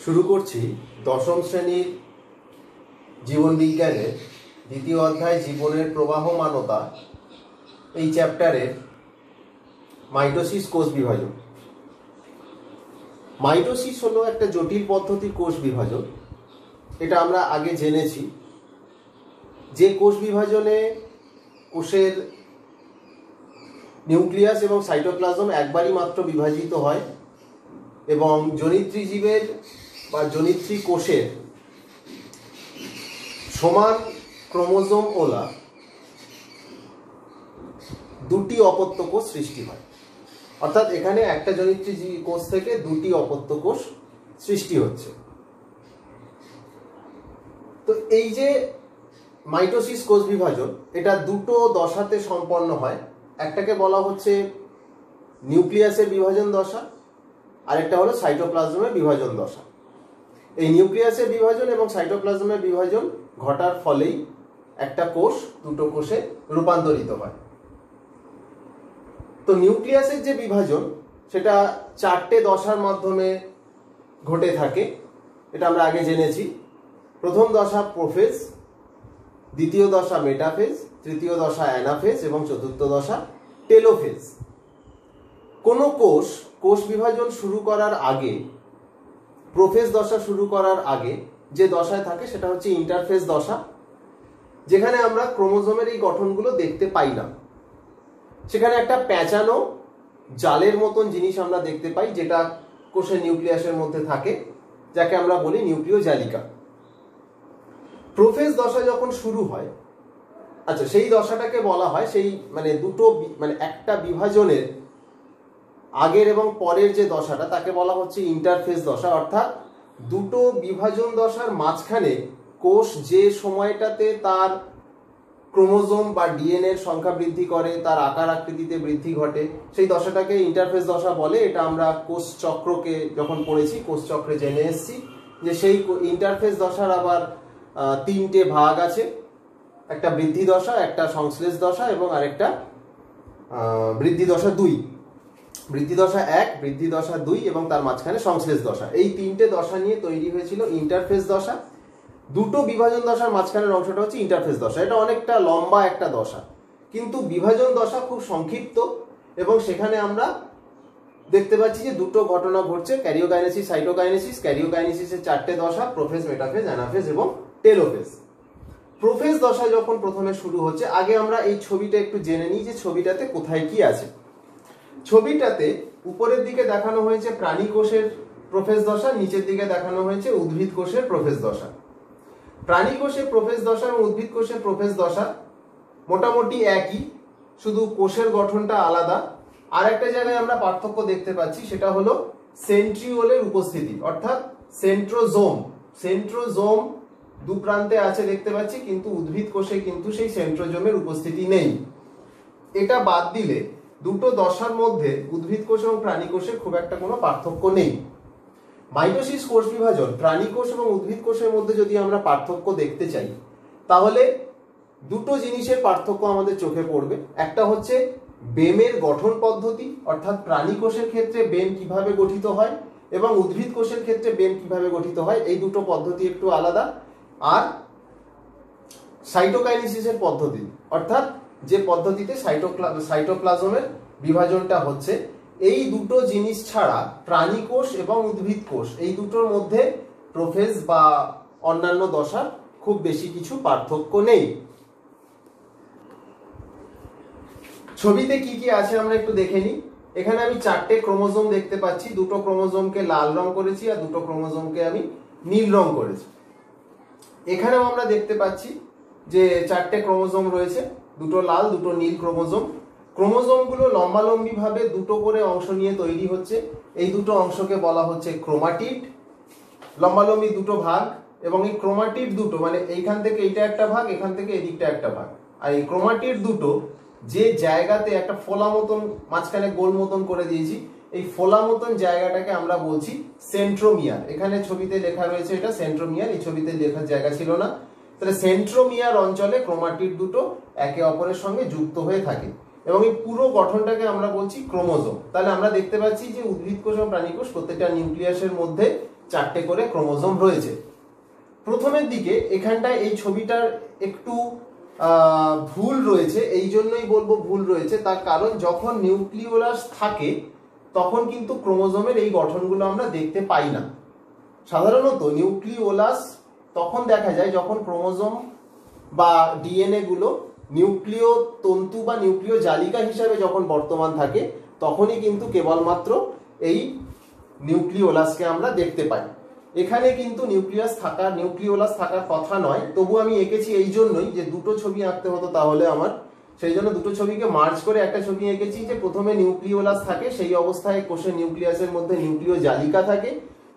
শুরু করছি দশম শ্রেণীর জীবন বিজ্ঞানের দ্বিতীয় অধ্যায় জীবনের প্রবাহমানতা এই চ্যাপ্টারের মাইটোসিস কোষ বিভাজন। মাইটোসিস হলো একটা জটিল পদ্ধতির কোষ বিভাজন। এটা আমরা আগে জেনেছি যে কোষ বিভাজনে কোষের নিউক্লিয়াস এবং সাইটোপ্লাজম একবারই মাত্র বিভাজিত হয় এবং জনিত্রী জীবের বা জনিত্রী কোষের সমান ক্রোমোজোম ওলা দুটি অপত্য কোষ সৃষ্টি হয়। অর্থাৎ এখানে একটা জনিত্রী কোষ থেকে দুটি অপত্য কোষ সৃষ্টি হচ্ছে। তো এই যে মাইটোসিস কোষ বিভাজন, এটা দুটো দশাতে সম্পন্ন হয়। একটাকে বলা হচ্ছে নিউক্লিয়াসের বিভাজন দশা, আরেকটা হলো সাইটোপ্লাজমের বিভাজন দশা। এই নিউক্লিয়াসের বিভাজন এবং সাইটোপ্লাজমের বিভাজন ঘটার ফলেই একটা কোষ দুটো কোষে রূপান্তরিত হয়। তো নিউক্লিয়াসের যে বিভাজন সেটা চারটে দশার মাধ্যমে ঘটে থাকে, এটা আমরা আগে জেনেছি। প্রথম দশা প্রোফেজ, দ্বিতীয় দশা মেটাফেজ, তৃতীয় দশা অ্যানাফেজ এবং চতুর্থ দশা টেলোফেজ। কোনো কোষ বিভাজন শুরু করার আগে, প্রোফেজ দশা শুরু করার আগে যে দশায় থাকে সেটা হচ্ছে ইন্টারফেজ দশা, যেখানে আমরা ক্রোমোজোমের এই গঠনগুলো দেখতে পাই না। সেখানে একটা প্যাঁচানো জালের মতন জিনিস আমরা দেখতে পাই, যেটা কোষের নিউক্লিয়াসের মধ্যে থাকে, যাকে আমরা বলি নিউক্লিয় জালিকা। প্রোফেজ দশা যখন শুরু হয়, আচ্ছা, সেই দশাটাকে বলা হয় সেই দুটো একটা বিভাজনের আগের এবং পরের যে দশাটা তাকে বলা হচ্ছে ইন্টারফেজ দশা। অর্থাৎ দুটো বিভাজন দশার মাঝখানে কোষ যে সময়টাতে তার ক্রোমোজোম বা ডিএনএ এর সংখ্যা বৃদ্ধি করে, তার আকার আকৃতিতে বৃদ্ধি ঘটে, সেই দশাটাকে ইন্টারফেজ দশা বলে। এটা আমরা কোষ চক্রকে যখন পড়েছি, কোষ চক্রে জেনে এসেছি যে সেই ইন্টারফেজ দশার আবার তিনটে ভাগ আছে। একটা বৃদ্ধি দশা, একটা সংশ্লেষ দশা এবং আরেকটা বৃদ্ধি দশা 2। বৃদ্ধি দশা 1, বৃদ্ধি দশা 2 এবং তার মাঝখানে সংশ্লেষ দশা। এই তিনটে দশা নিয়ে তৈরি হয়েছিল ইন্টারফেজ দশা। দুটো বিভাজন দশার মাঝখানের অংশটা হচ্ছে ইন্টারফেজ দশা। এটা অনেকটা লম্বা একটা দশা, কিন্তু বিভাজন দশা খুব সংক্ষিপ্ত এবং সেখানে আমরা দেখতে পাচ্ছি যে দুটো ঘটনা ঘটছে, ক্যারিওকাইনেসিস, সাইটোকাইনেসিস। ক্যারিওকাইনেসিসের চারটে দশা, প্রোফেজ, মেটাফেজ, অ্যানাফেজ এবং টেলোফেজ। প্রোফেজ দশা যখন প্রথমে শুরু হচ্ছে, আগে আমরা এই ছবিটা একটু জেনে নিই যে ছবিটাতে কোথায় কি আছে। ছবিটাতে উপরের দিকে দেখানো হয়েছে প্রাণী কোষের প্রোফেজ দশা, নিচের দিকে দেখানো হয়েছে উদ্ভিদ কোষের প্রোফেজ দশা। প্রাণী কোষের প্রোফেজ দশা এবং উদ্ভিদ কোষের প্রোফেজ দশা মোটামুটি একই, শুধু কোষের গঠনটা আলাদা। আর একটা জায়গায় আমরা পার্থক্য দেখতে পাচ্ছি, সেটা হলো সেন্ট্রিওলের উপস্থিতি, অর্থাৎ সেন্ট্রোজোম। সেন্ট্রোজোম দু প্রান্তে আছে দেখতে পাচ্ছি, কিন্তু উদ্ভিদ কোষে কিন্তু সেই সেন্ট্রোজোমের উপস্থিতি নেই। এটা বাদ দিলে দুটো দশার মধ্যে উদ্ভিদ কোষ এবং প্রাণী কোষের খুব একটা কোনো পার্থক্য নেই। মাইটোসিস কোষ বিভাজন প্রাণী কোষ এবং উদ্ভিদ কোষের মধ্যে যদি আমরা পার্থক্য দেখতে চাই, তাহলে দুটো জিনিসের পার্থক্য আমাদের চোখে পড়বে। একটা হচ্ছে বেমের গঠন পদ্ধতি, অর্থাৎ প্রাণী কোষের ক্ষেত্রে বেম কিভাবে গঠিত হয় এবং উদ্ভিদ কোষের ক্ষেত্রে বেম কিভাবে গঠিত হয়, এই দুটো পদ্ধতি একটু আলাদা। আর সাইটোকাইনেসিসের পদ্ধতি, অর্থাৎ যে পদ্ধতিতে সাইটোপ্লাজমের বিভাজনটা হচ্ছে, এই দুটো জিনিস ছাড়া প্রাণী কোষ এবং উদ্ভিদ কোষ এই দুটোর মধ্যে প্রোফেজ বা অন্যান্য দশার খুব বেশি কিছু পার্থক্য নেই। ছবিতে কি কি আছে আমরা একটু দেখে নিই। এখানে আমি চারটে ক্রোমোজোম দেখতে পাচ্ছি, দুটো ক্রোমোজোমকে লাল রং করেছি আর দুটো ক্রোমোজোমকে আমি নীল রং করেছি। এখানেও আমরা দেখতে পাচ্ছি যে চারটে ক্রোমোজোম রয়েছে, দুটো লাল দুটো নীল ক্রোমোজোম। ক্রোমোজোমগুলো লম্বালম্বি ভাবে দুটো করে অংশ নিয়ে তৈরি হচ্ছে। এই দুটো অংশকে বলা হচ্ছে ক্রোমাটিড, লম্বালম্বি দুটো ভাগ। এবং এই ক্রোমাটিড দুটো এইখান থেকে এইটা একটা ভাগ, এখান থেকে এদিকটা একটা ভাগ। আর এই ক্রোমাটিড দুটো যে জায়গাতে একটা ফোলা মতন মাঝখানে গোল মতন করে দিয়েছি, এই ফোলা মতন জায়গাটাকে আমরা বলছি সেন্ট্রোমিয়ার। এখানে ছবিতে লেখা রয়েছে এটা সেন্ট্রোমিয়ার, এই ছবিতে লেখার জায়গা ছিল না। তাহলে সেন্ট্রোমিয়ার অঞ্চলে ক্রোমাটিড দুটো একে অপরের সঙ্গে যুক্ত হয়ে থাকে এবং এই পুরো গঠনটাকে আমরা বলছি ক্রোমোজোম। তাহলে আমরা দেখতে পাচ্ছি যে উদ্ভিদ কোষ এবং প্রাণী কোষ প্রত্যেকটা নিউক্লিয়াসের মধ্যে 4টে করে ক্রোমোজোম রয়েছে। প্রথমের দিকে এখানটায় এই ছবিটার একটু ভুল রয়েছে, এই জন্যই বলবো ভুল রয়েছে, তার কারণ যখন নিউক্লিওলাস থাকে তখন কিন্তু ক্রোমোজোমের এই গঠনগুলো আমরা দেখতে পাই না। সাধারণত নিউক্লিওলাস তখন দেখা যায় যখন ক্রোমোজোম বা ডিএনএ গুলো নিউক্লিয় তন্তু বা নিউক্লিয় জালিকা হিসাবে যখন বর্তমান থাকে, তখনই কিন্তু কেবলমাত্র এই নিউক্লিওলাসকে আমরা দেখতে পাই। এখানে কিন্তু নিউক্লিওলাস থাকার কথা নয়, তবু আমি এঁকেছি এই জন্যই যে দুটো ছবি আঁকতে হতো তাহলে আমার, সেই জন্য দুটো ছবিকে মার্জ করে একটা ছবি এঁকেছি যে প্রথমে নিউক্লিওলাস থাকে, সেই অবস্থায় কোষের নিউক্লিয়াসের মধ্যে নিউক্লিয় জালিকা থাকে।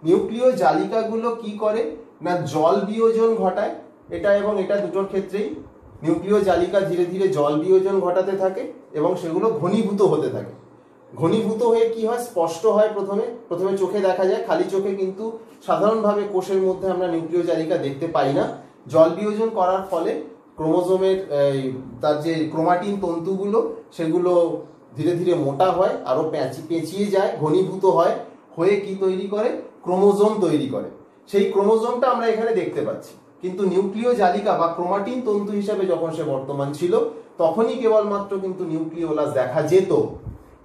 নিউক্লিয় জালিকাগুলো কি করে না জল বিয়োজন ঘটায়, এটা এবং এটা দুটোর ক্ষেত্রেই নিউক্লিয় জালিকা ধীরে ধীরে জল বিয়োজন ঘটাতে থাকে এবং সেগুলো ঘনীভূত হতে থাকে। ঘনীভূত হয়ে কি হয়, স্পষ্ট হয় প্রথমে চোখে দেখা যায়, খালি চোখে কিন্তু সাধারণভাবে কোষের মধ্যে আমরা নিউক্লিয় জালিকা দেখতে পাই না। জল বিয়োজন করার ফলে ক্রোমোজোমের তার যে ক্রোমাটিন তন্তুগুলো সেগুলো ধীরে ধীরে মোটা হয়, আরো পেঁচিয়ে যায়, ঘনীভূত হয়, হয়ে কি তৈরি করে, ক্রোমোজোম তৈরি করে। সেই ক্রোমোজোমটা আমরা এখানে দেখতে পাচ্ছি। কিন্তু নিউক্লিয় জালিকা বা ক্রোমাটিন তন্তু হিসাবে যখন সে বর্তমান ছিল তখনই কেবলমাত্র কিন্তু নিউক্লিওলাস দেখা যেত।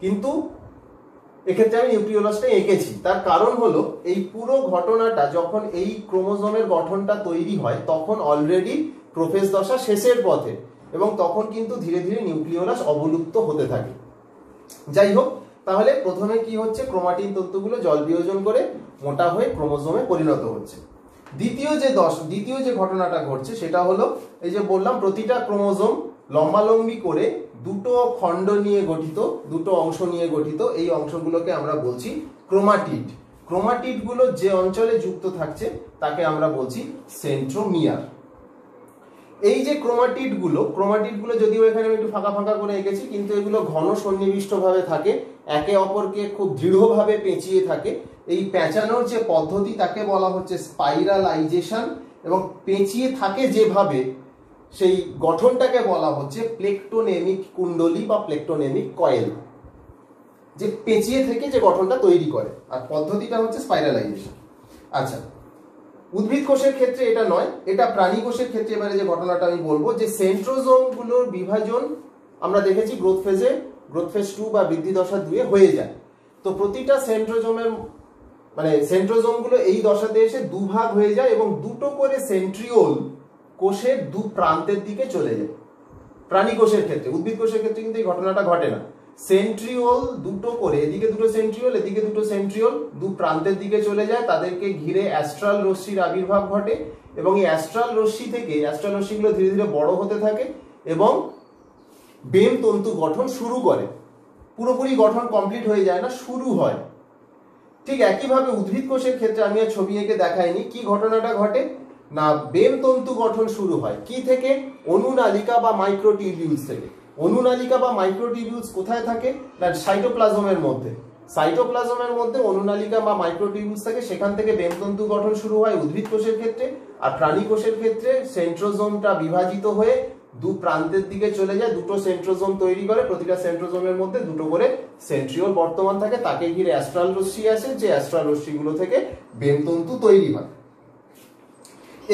কিন্তু এক্ষেত্রে আমি নিউক্লিওলাসটা এঁকেছি, তার কারণ হলো এই পুরো ঘটনাটা যখন এই ক্রোমোজোমের গঠনটা তৈরি হয় তখন অলরেডি প্রোফেজ দশা শেষের পথে, এবং তখন কিন্তু ধীরে ধীরে নিউক্লিওলাস অবলুপ্ত হতে থাকে। যাই হোক, তাহলে প্রথমে কি হচ্ছে, ক্রোমাটিন তন্তুগুলো জল বিয়োজন করে মোটা হয়ে ক্রোমোজোমে পরিণত হচ্ছে। দ্বিতীয় যে ঘটনাটা ঘটছে সেটা হলো এই যে বললাম প্রতিটা ক্রোমোজোম লম্বালম্বি করে দুটো খণ্ড নিয়ে গঠিত, দুটো অংশ নিয়ে গঠিত। এই অংশগুলোকে আমরা বলছি ক্রোমাটিড। ক্রোমাটিড গুলো যে অঞ্চলে যুক্ত থাকছে তাকে আমরা বলছি সেন্ট্রোমিয়ার। এই যে ক্রোমাটিড গুলো যদিও এখানে আমি একটু ফাঁকা ফাঁকা করে এঁকেছি, কিন্তু এগুলো ঘন সন্নিবিষ্ট ভাবে থাকে, একে অপরকে খুব দৃঢ়ভাবে পেঁচিয়ে থাকে। এই পেঁচানোর যে পদ্ধতি তাকে বলা হচ্ছে স্পাইরালাইজেশন, এবং পেঁচিয়ে থাকে যেভাবে সেই গঠনটাকে বলা হচ্ছে প্লেকটোনেমিক কুণ্ডলী বা প্লেকটোনেমিক কয়েল, যে পেঁচিয়ে থেকে যে গঠনটা তৈরি করে, আর পদ্ধতিটা হচ্ছে স্পাইরালাইজেশন। আচ্ছা, উদ্ভিদ কোষের ক্ষেত্রে এটা নয়, এটা প্রাণী কোষের ক্ষেত্রে এবারে যে ঘটনাটা আমি বলবো, যে সেন্ট্রোজোম গুলোর বিভাজন আমরা দেখেছি গ্রোথ ফেজ 2 বা বৃদ্ধি দশা 2 হয়ে যায়। তো প্রতিটা সেন্ট্রোজোম গুলো এই দশাতে এসে দুভাগ হয়ে যায় এবং দুটো করে সেন্ট্রিওল কোষের দু প্রান্তের দিকে চলে যায়। প্রাণী কোষের ক্ষেত্রে, উদ্ভিদ কোষের ক্ষেত্রে কিন্তু এই ঘটনাটা ঘটে না। সেন্ট্রিওল দুটো করে, এদিকে দুটো সেন্ট্রিওল, এদিকে দুটো সেন্ট্রিওল দু প্রান্তের দিকে চলে যায়, তাদেরকে ঘিরে অ্যাস্ট্রাল রশ্মির আবির্ভাব ঘটে এবং এই অ্যাস্ট্রাল রশ্মিগুলো ধীরে ধীরে বড় হতে থাকে এবং বেম তন্তু গঠন শুরু করে। পুরোপুরি গঠন কমপ্লিট হয়ে যায় না, শুরু হয়। ঠিক একইভাবে উদ্ভিদ কোষের ক্ষেত্রে আমি আর ছবি এঁকে দেখাইনি, কি ঘটনাটা ঘটে না বেম তন্তু গঠন শুরু হয় কি থেকে, অনুনালিকা বা মাইক্রোটিউবিউলস থেকে। অনুনালিকা বা মাইক্রোটিউবিউলস কোথায় থাকে না সাইটোপ্লাজমের মধ্যে। সাইটোপ্লাজমের মধ্যে অনুনালিকা বা মাইক্রোটিউবিউলস থাকে, সেখান থেকে বেম তন্তু গঠন শুরু হয় উদ্ভিদ কোষের ক্ষেত্রে। আর প্রাণী কোষের ক্ষেত্রে সেন্ট্রোজোমটা বিভাজিত হয়ে দু প্রান্তের দিকে চলে যায়, দুটো সেন্ট্রোজোম তৈরি করে, প্রতিটা সেন্ট্রোজোমের মধ্যে দুটো করে সেন্ট্রিওল বর্তমান থাকে, তাকে ঘিরে অ্যাস্ট্রাল রশ্মি আসে, যে অ্যাস্ট্রাল রশ্মিগুলো থেকে বেম তন্তু তৈরি হয়।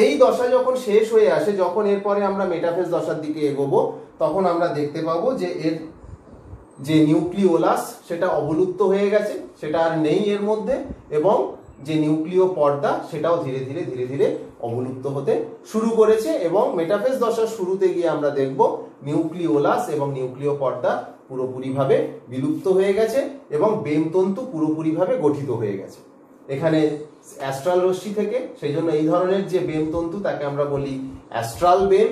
এই দশা যখন শেষ হয়ে আসে, যখন এরপরে আমরা মেটাফেজ দশার দিকে এগোবো, তখন আমরা দেখতে পাবো যে এর যে নিউক্লিওলাস সেটা অবলুপ্ত হয়ে গেছে, সেটা আর নেই এর মধ্যে, এবং যে নিউক্লিয় পর্দা সেটাও ধীরে ধীরে অবলুপ্ত হতে শুরু করেছে। এবং মেটাফেজ দশার শুরুতে গিয়ে আমরা দেখব নিউক্লিওলাস এবং নিউক্লিয় পর্দা পুরোপুরিভাবে বিলুপ্ত হয়ে গেছে এবং বেমতন্তু পুরোপুরিভাবে গঠিত হয়ে গেছে এখানে অ্যাস্ট্রাল রশ্মি থেকে। সেই জন্য এই ধরনের যে বেমতন্তু তাকে আমরা বলি অ্যাস্ট্রাল বেম।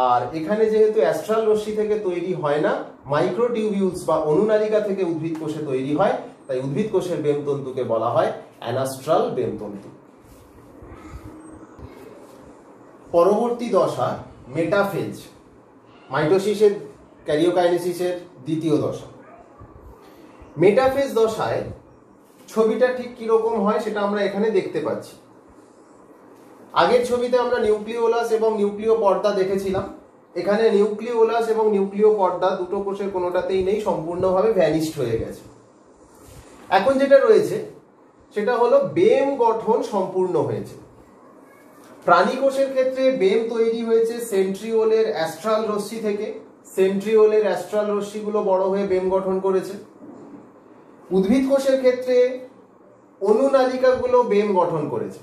আর এখানে যেহেতু অ্যাস্ট্রাল রশ্মি থেকে তৈরি হয় না, মাইক্রোটিউবিউলস বা অনুনালিকা থেকে উদ্ভিদ কোষে তৈরি হয়, তাই উদ্ভিদ কোষের বেমতন্তুকে বলা হয় অ্যানাস্ট্রাল বেমতন্তু। পরবর্তী দশা মেটাফেজ, মাইটোসিসের ক্যারিওকাইনেসিসের দ্বিতীয় দশা। মেটাফেজ দশায় ছবিটা ঠিক কিরকম হয় সেটা আমরা এখানে দেখতে পাচ্ছি। আগের ছবিতে আমরা নিউক্লিওলাস এবং নিউক্লিয় পর্দা দেখেছিলাম, এখানে নিউক্লিওলাস এবং নিউক্লিয় পর্দা দুটো কোষের কোনোটাতেই নেই, সম্পূর্ণভাবে ভ্যানিশড হয়ে গেছে। এখন যেটা রয়েছে সেটা হলো বেম গঠন সম্পূর্ণ হয়েছে। প্রাণী কোষের ক্ষেত্রে বেম তৈরি হয়েছে সেন্ট্রিওলের অ্যাস্ট্রাল রশ্মি থেকে। সেন্ট্রিওলের অ্যাস্ট্রাল রশ্মিগুলো বড় হয়ে বেম গঠন করেছে। উদ্ভিদ কোষের ক্ষেত্রে অনুনালিকাগুলো বেম গঠন করেছে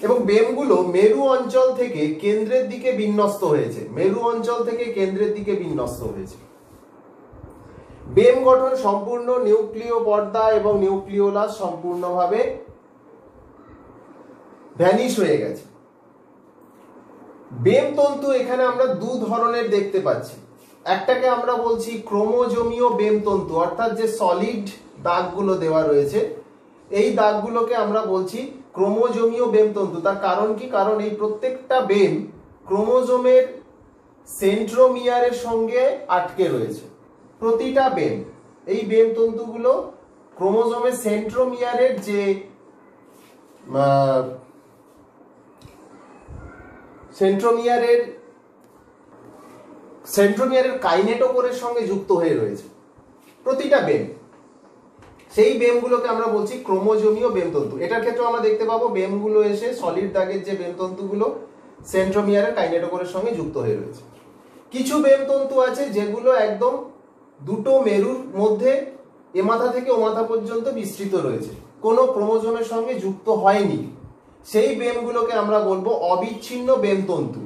এবং বেমগুলো মেরু অঞ্চল থেকে কেন্দ্রের দিকে বিন্যস্ত হয়েছে। মেরু অঞ্চল থেকে কেন্দ্রের দিকে বিন্যস্ত হয়েছে। বেম গঠন সম্পূর্ণ, নিউক্লিয় পর্দা এবং নিউক্লিওলাস সম্পূর্ণভাবে ভ্যানিশ হয়ে গেছে। বেম তন্তু এখানে আমরা দু ধরনের দেখতে পাচ্ছি। একটাকে আমরা বলছি ক্রোমোজোমীয় বেম তন্তু, অর্থাৎ যে সলিড দাগগুলো দেওয়া রয়েছে এই দাগগুলোকে আমরা বলছি ক্রোমোজোমীয় বেম তন্তু। তার কারণ কি? কারণ এই প্রত্যেকটা বেম ক্রোমোজোমের সেন্ট্রোমিয়ারের সঙ্গে আটকে রয়েছে। প্রতিটা বেম, এই বেম তন্তুগুলো ক্রোমোজোমের সেন্ট্রোমিয়ারের যে সেন্ট্রোমিয়ারের কাইনেটোকোরের সঙ্গে যুক্ত হয়ে রয়েছে প্রতিটা বেম। সেই বেমগুলোকে আমরা বলছি ক্রোমোজোমীয় বেমতন্তু। এটার ক্ষেত্রে আমরা দেখতে পাবো বেমগুলো এসে সলিড দাগের যে বেমতন্তুগুলো সেন্ট্রোমিয়ারের কাইনেটোকোরের সঙ্গে যুক্ত হয়ে রয়েছে। কিছু বেমতন্তু আছে যেগুলো একদম দুটো মেরুর মধ্যে এ মাথা থেকে ও মাথা পর্যন্ত বিস্তৃত রয়েছে, কোনো ক্রোমোজোমের সঙ্গে যুক্ত হয়নি। সেই বেমগুলোকে আমরা বলবো অবিচ্ছিন্ন বেমতন্তু।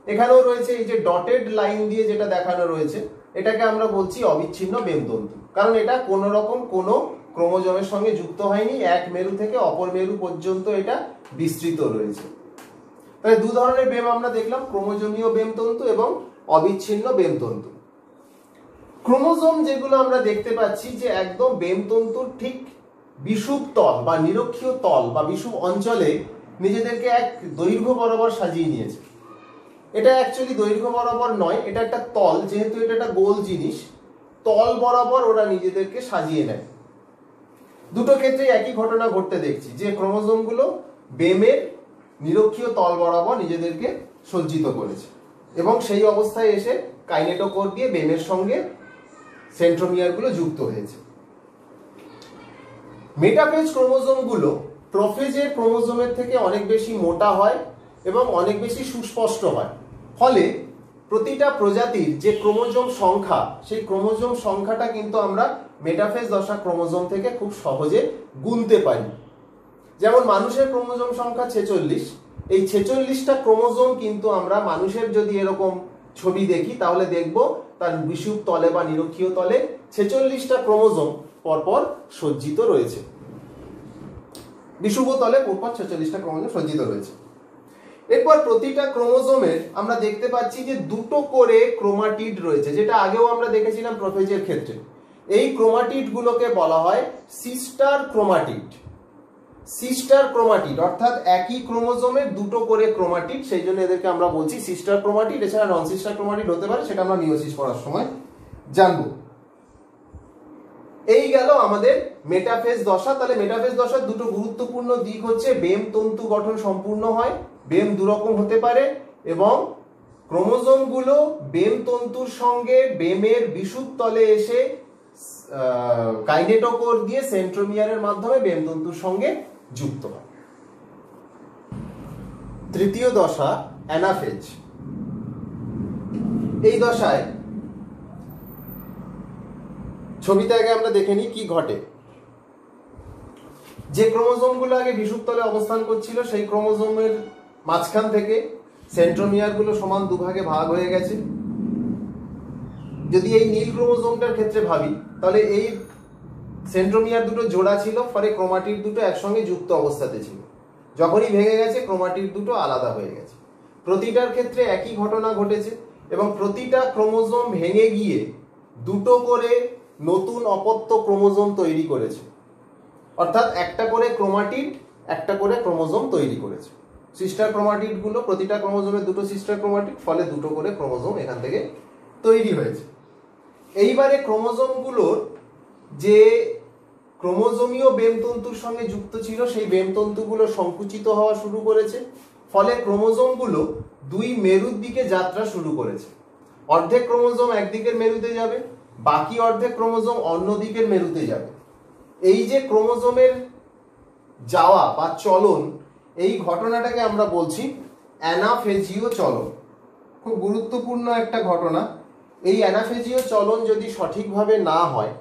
এখানেও রয়েছে এই যে ডটেড লাইন দিয়ে যেটা দেখানো রয়েছে, এটাকে আমরা বলছি অবিচ্ছিন্ন বেমতন্তু, কারণ এটা কোনো রকম কোনো ক্রোমোজোমের সঙ্গে যুক্ত হয়নি। এক মেরু থেকে অপর মেরু পর্যন্ত এটা বিস্তৃত রয়েছে। তাহলে দু ধরনের বেম আমরা দেখলাম, ক্রোমোজোমীয় বেমতন্তু এবং অবিচ্ছিন্ন বেমতন্তু। ক্রোমোজোম যেগুলো আমরা দেখতে পাচ্ছি যে একদম বেমতন্তুর ঠিক বিষুব তল বা নিরক্ষীয় তল বা বিষুব অঞ্চলে নিজেদেরকে এক দৈর্ঘ্য বরাবর সাজিয়ে নিয়েছে। এটা অ্যাকচুয়ালি দৈর্ঘ্য বরাবর নয়, এটা একটা তল, যেহেতু এটা একটা গোল জিনিস, তল বরাবর ওরা নিজেদেরকে সাজিয়ে নেয়। দুটো ক্ষেত্রে একই ঘটনা ঘটতে দেখছি যে ক্রোমোজোমগুলো বেমের নিরক্ষীয় তল বরাবর নিজেদেরকে সজ্জিত করেছে এবং সেই অবস্থায় এসে কাইনেটোকোর দিয়ে বেমের সঙ্গে সেন্ট্রোমিয়ারগুলো যুক্ত হয়েছে। মেটাফেজ ক্রোমোজোমগুলো প্রোফেজের ক্রোমোজোমের থেকে অনেক বেশি মোটা হয় এবং অনেক বেশি সুস্পষ্ট হয়। ফলে প্রতিটা প্রজাতির যে ক্রোমোজোম সংখ্যা, সেই ক্রোমোজোম সংখ্যাটা কিন্তু আমরা মেটাফেজ দশা ক্রোমোজোম থেকে খুব সহজে গুনতে পারি। যেমন মানুষের ক্রোমোজোম সংখ্যা 46, এই 46টা ক্রোমোজোম কিন্তু আমরা মানুষের যদি এরকম ছবি দেখি তাহলে দেখব তার বিষুব তলে বা নিরক্ষীয় তলে 46টা ক্রোমোজোম পরপর সজ্জিত রয়েছে। বিষুব তলে পরপর 46টা ক্রোমোজোম সজ্জিত রয়েছে। এরপর প্রতিটা ক্রোমোজোমের আমরা দেখতে পাচ্ছি যে দুটো করে ক্রোমাটিড রয়েছে, যেটা আগেও আমরা দেখেছিলাম প্রোফেজের ক্ষেত্রে। এই ক্রোমাটিড গুলোকে বলা হয় সিস্টার ক্রোমাটিড। সিস্টার ক্রোমাটিড অর্থাৎ একই ক্রোমোজোমের দুটো করে ক্রোমাটিড, সেই জন্য এদেরকে আমরা বলছি সিস্টার ক্রোমাটিড। এছাড়া নন সিস্টার ক্রোমাটিড হতে পারে, সেটা আমরা মিয়োসিস পড়ার সময় জানবো। এই গেল আমাদের মেটাফেজ দশা। তাহলে মেটাফেজ দশার দুটো গুরুত্বপূর্ণ দিক হচ্ছে বেম তন্তু গঠন সম্পূর্ণ হয়, বেম দুরকম হতে পারে এবং ক্রোমোজোমগুলো বেম তন্তুর সঙ্গে বেমের বিষুব তলে এসে কাইনেটোকোর দিয়ে সেন্ট্রোমিয়ারের মাধ্যমে বেম তন্তুর সঙ্গে যুক্ত হয়। তৃতীয় দশা অ্যানাফেজ। এই দশায় ছবিতে আগে আমরা দেখে নিই কি ঘটে। যে ক্রোমোজোমগুলো আগে বিষুব তলে অবস্থান করছিল সেই ক্রোমোজোমের মাঝখান থেকে সেন্ট্রোমিয়ারগুলো সমান দুভাগে ভাগ হয়ে গেছে। যদি এই নীল ক্রোমোজোমটার ক্ষেত্রে ভাবি তাহলে এই সেন্ট্রোমিয়ার দুটো জোড়া ছিল, ফলে ক্রোমাটিড দুটো একসঙ্গে যুক্ত অবস্থাতে ছিল। যখনই ভেঙে গেছে ক্রোমাটিড দুটো আলাদা হয়ে গেছে। প্রতিটার ক্ষেত্রে একই ঘটনা ঘটেছে এবং প্রতিটা ক্রোমোজোম ভেঙে গিয়ে দুটো করে নতুন অপত্য ক্রোমোজোম তৈরি করেছে, অর্থাৎ একটা করে ক্রোমাটিড একটা করে ক্রোমোজোম তৈরি করেছে। সিস্টার ক্রোমাটিড গুলো প্রতিটা ক্রোমোজোমে দুটো সিস্টার ক্রোমাটিড, ফলে দুটো করে ক্রোমোজোম এখান থেকে তৈরি হয়েছে। এইবারে ক্রোমোজোমগুলোর যে ক্রোমোজোমীয় বেমতন্তুর সঙ্গে যুক্ত ছিল সেই বেমতন্তুগুলো সংকুচিত হওয়া শুরু করেছে, ফলে ক্রোমোজোমগুলো দুই মেরুর দিকে যাত্রা শুরু করেছে। অর্ধেক ক্রোমোজোম একদিকের মেরুতে যাবে, বাকি অর্ধেক ক্রোমোজোম অন্য দিকের মেরুতে যাবে। এই যে ক্রোমোজোমের যাওয়া বা চলন, এই ঘটনাটাকে আমরা বলছি অ্যানাফেজীয় চলন। খুব গুরুত্বপূর্ণ একটা ঘটনা। এই অ্যানাফেজীয় চলন যদি সঠিকভাবে না হয়,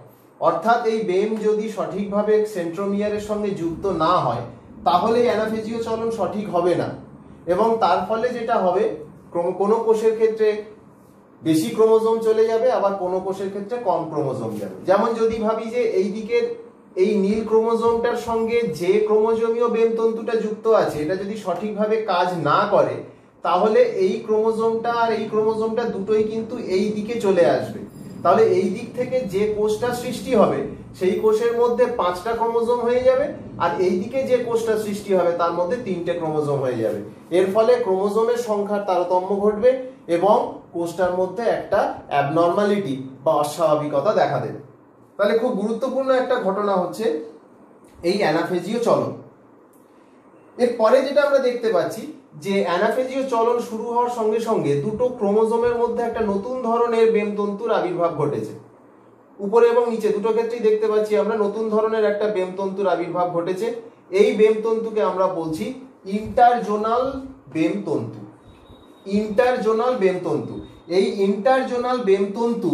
অর্থাৎ এই বেম যদি সঠিকভাবে সেন্ট্রোমিয়ারের সঙ্গে যুক্ত না হয়, তাহলে এই অ্যানাফেজীয় চলন সঠিক হবে না, এবং তার ফলে যেটা হবে, কোনো কোষের ক্ষেত্রে বেশি ক্রোমোজোম চলে যাবে, আবার কোনো কোষের ক্ষেত্রে কম ক্রোমোজোম যাবে। যেমন যদি ভাবি যে এই দিকের এই নীল ক্রোমোজোমটার সঙ্গে যে ক্রোমোজোমীয় বেমতন্তুটা যুক্ত আছে, এটা যদি সঠিকভাবে কাজ না করে, তাহলে এই ক্রোমোজোমটা আর এই ক্রোমোজোমটা দুটোই কিন্তু এই দিকে চলে আসবে। তাহলে এই দিক থেকে যে কোষটা সৃষ্টি হবে, সেই কোষের মধ্যে 5টা ক্রোমোজোম হয়ে যাবে, আর এই দিকে যে কোষটা সৃষ্টি হবে তার মধ্যে 3টে ক্রোমোজোম হয়ে যাবে। এর ফলে ক্রোমোজোমের সংখ্যার তারতম্য ঘটবে এবং কোষটার মধ্যে একটা অ্যাবনর্মালিটি বা অস্বাভাবিকতা দেখা দেবে। তাহলে খুব গুরুত্বপূর্ণ একটা ঘটনা হচ্ছে এই অ্যানাফেজীয় চলন। এরপরে যেটা আমরা দেখতে পাচ্ছি যে অ্যানাফেজীয় চলন শুরু হওয়ার সঙ্গে সঙ্গে দুটো ক্রোমোজোমের মধ্যে একটা নতুন ধরনের বেমতন্তুর আবির্ভাব ঘটেছে। উপরে এবং নিচে দুটো ক্ষেত্রেই দেখতে পাচ্ছি আমরা নতুন ধরনের একটা বেমতন্তুর আবির্ভাব ঘটেছে। এই বেমতন্তুকে আমরা বলছি ইন্টারজোনাল বেমতন্তু। ইন্টারজোনাল বেমতন্তু, এই ইন্টারজোনাল বেমতন্তু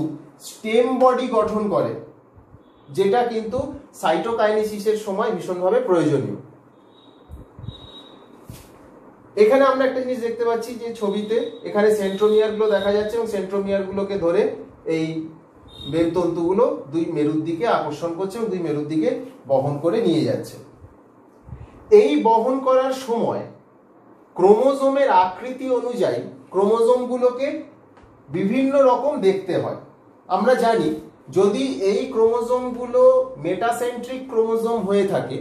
স্টেম বডি গঠন করে, যেটা কিন্তু সাইটোকাইনেসিসের সময় ভীষণভাবে প্রয়োজনীয়। এখানে আমরা একটা জিনিস দেখতে পাচ্ছি যে ছবিতে এখানে সেন্ট্রোমিয়ার গুলো দেখা যাচ্ছে, এবং সেন্ট্রোমিয়ার গুলোকে ধরে এই বেমতন্তুগুলো দুই মেরুর দিকে আকর্ষণ করছে এবং দুই মেরুর দিকে বহন করে নিয়ে যাচ্ছে। এই বহন করার সময় ক্রোমোজোমের আকৃতি অনুযায়ী ক্রোমোজোমগুলোকে বিভিন্ন রকম দেখতে হয়। আমরা জানি যদি এই ক্রোমোজোমগুলো মেটাসেন্ট্রিক ক্রোমোজোম হয়ে থাকে,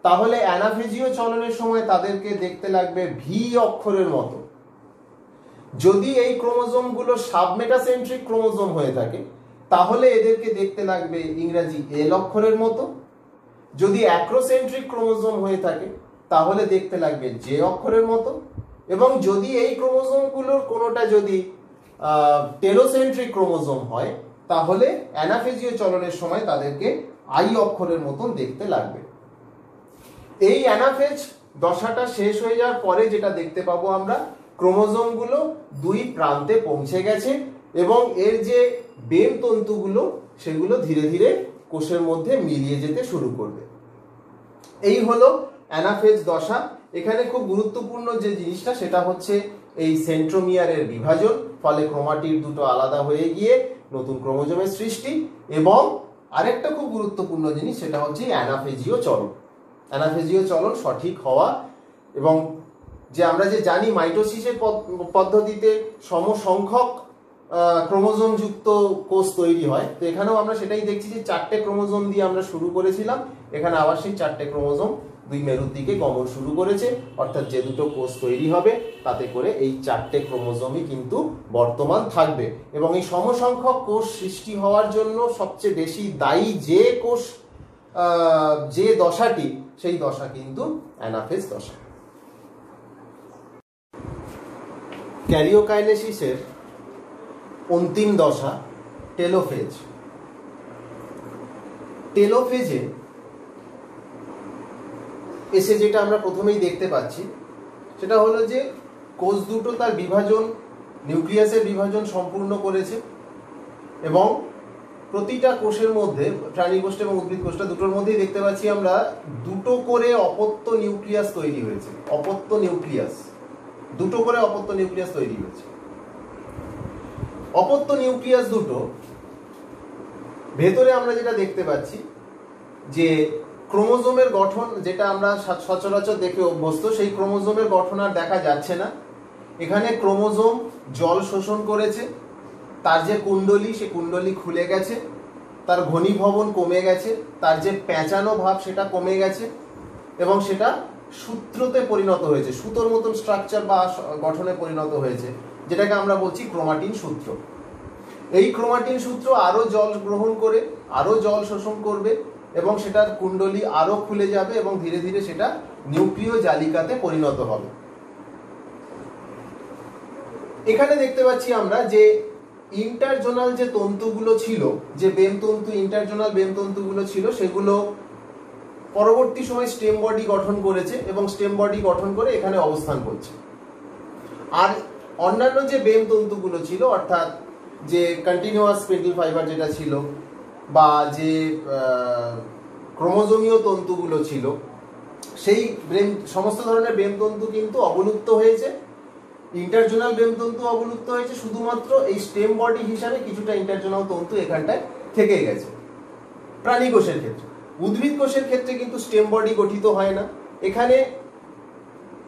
তাহলে অ্যানাফেজীয় চলনের সময় তাদেরকে দেখতে লাগবে ভি অক্ষরের মতো। যদি এই ক্রোমোজোমগুলো সাবমেটাসেন্ট্রিক ক্রোমোজোম হয়ে থাকে, তাহলে এদেরকে দেখতে লাগবে ইংরেজি এল অক্ষরের মতো। যদি অ্যাক্রোসেন্ট্রিক ক্রোমোজোম হয়ে থাকে, তাহলে দেখতে লাগবে জে অক্ষরের মতো। এবং যদি এই ক্রোমোজোমগুলোর কোনোটা যদি টেলোসেন্ট্রিক ক্রোমোজোম হয়, তাহলে অ্যানাফেজীয় চলনের সময় তাদেরকে আই অক্ষরের মতন দেখতে লাগবে। এই অ্যানাফেজ দশাটা শেষ হয়ে যাওয়ার পরে যেটা দেখতে পাবো আমরা, ক্রোমোজোমগুলো দুই প্রান্তে পৌঁছে গেছে এবং এর যে বেমতন্তুগুলো সেগুলো ধীরে ধীরে কোষের মধ্যে মিলিয়ে যেতে শুরু করবে। এই হলো অ্যানাফেজ দশা। এখানে খুব গুরুত্বপূর্ণ যে জিনিসটা সেটা হচ্ছে এই সেন্ট্রোমিয়ারের বিভাজন, ফলে ক্রোমাটিড দুটো আলাদা হয়ে গিয়ে নতুন ক্রোমোজোমের সৃষ্টি, এবং আরেকটা খুব গুরুত্বপূর্ণ জিনিস সেটা হচ্ছে অ্যানাফেজীয় চলন। অ্যানাফেজীয় চলন সঠিক হওয়া, এবং যে আমরা যে জানি মাইটোসিসের পদ্ধতিতে সমসংখ্যক ক্রোমোজোম যুক্ত কোষ তৈরি হয়, তো এখানেও আমরা সেটাই দেখছি যে 4টে ক্রোমোজোম দিয়ে আমরা শুরু করেছিলাম, এখানে আবার সেই 4টে ক্রোমোজোম দুই মেরুর দিকে গমন শুরু করেছে। অর্থাৎ যে দুটো কোষ তৈরি হবে তাতে করে এই 4টে ক্রোমোজোমই কিন্তু বর্তমান থাকবে, এবং এই সমসংখ্যক কোষ সৃষ্টি হওয়ার জন্য সবচেয়ে বেশি দায়ী যে কোষ, যে দশাটি, সেই দশা কিন্তু অ্যানাফেজ দশা। ক্যারিওকাইনেসিসের অন্তিম দশা টেলোফেজ। টেলোফেজে এসে যেটা আমরা প্রথমেই দেখতে পাচ্ছি সেটা হলো যে কোষ দুটো তার বিভাজন, নিউক্লিয়াসের বিভাজন সম্পূর্ণ করেছে, এবং প্রতিটা কোষের মধ্যে, প্রাণী কোষ এবং উদ্ভিদ কোষটা দুটোর মধ্যেই দেখতে পাচ্ছি আমরা দুটো করে অপত্য নিউক্লিয়াস তৈরি হয়েছে। অপত্য নিউক্লিয়াস, দুটো করে অপত্য নিউক্লিয়াস তৈরি হয়েছে। অপত্য নিউক্লিয়াস দুটো ভেতরে আমরা যেটা দেখতে পাচ্ছি যে ক্রোমোজোমের গঠন, যেটা আমরা সচরাচর দেখে অভ্যস্ত, সেই ক্রোমোজোমের গঠন আর দেখা যাচ্ছে না। এখানে ক্রোমোজোম জল শোষণ করেছে, তার যে কুণ্ডলী, সে কুণ্ডলী খুলে গেছে, তার ঘনীভবন কমে গেছে, তার যে পেঁচানো ভাব সেটা কমে গেছে, এবং সেটা সূত্রতে পরিণত হয়েছে, সুতোর মতন স্ট্রাকচার বা গঠনে পরিণত হয়েছে, যেটাকে আমরা বলছি ক্রোমাটিন সূত্র। এই ক্রোমাটিন সূত্র আরো জল গ্রহণ করে আরো জল শোষণ করবে, এবং সেটার কুণ্ডলী আরো খুলে যাবে, এবং ধীরে ধীরে সেটা নিউক্লিয় জালিকাতে পরিণত হবে। এখানে দেখতে পাচ্ছি আমরা যে ইন্টারজোনাল যে তন্তুগুলো ছিল, যে বেমতন্তু, ইন্টারজোনাল বেমতন্তুগুলো ছিল, সেগুলো পরবর্তী সময় স্টেম বডি গঠন করেছে এবং স্টেম বডি গঠন করে এখানে অবস্থান করছে। আর অন্যান্য যে বেম তন্তুগুলো ছিল, অর্থাৎ যে কন্টিনিউয়াস স্পিন্ডল ফাইবার যেটা ছিল বা যে ক্রোমোজোমীয় তন্তুগুলো ছিল, সেই সমস্ত ধরনের বেম তন্তু কিন্তু অবলুপ্ত হয়েছে। ইন্টারজোনাল বেম তন্তু অবলুপ্ত হয়েছে, শুধুমাত্র এই স্টেম বডি হিসাবে কিছুটা ইন্টারজোনাল তন্তু এখানটায় থেকে গেছে প্রাণী কোষের ক্ষেত্রে। উদ্ভিদ কোষের ক্ষেত্রে কিন্তু স্টেম বডি গঠিত হয় না। এখানে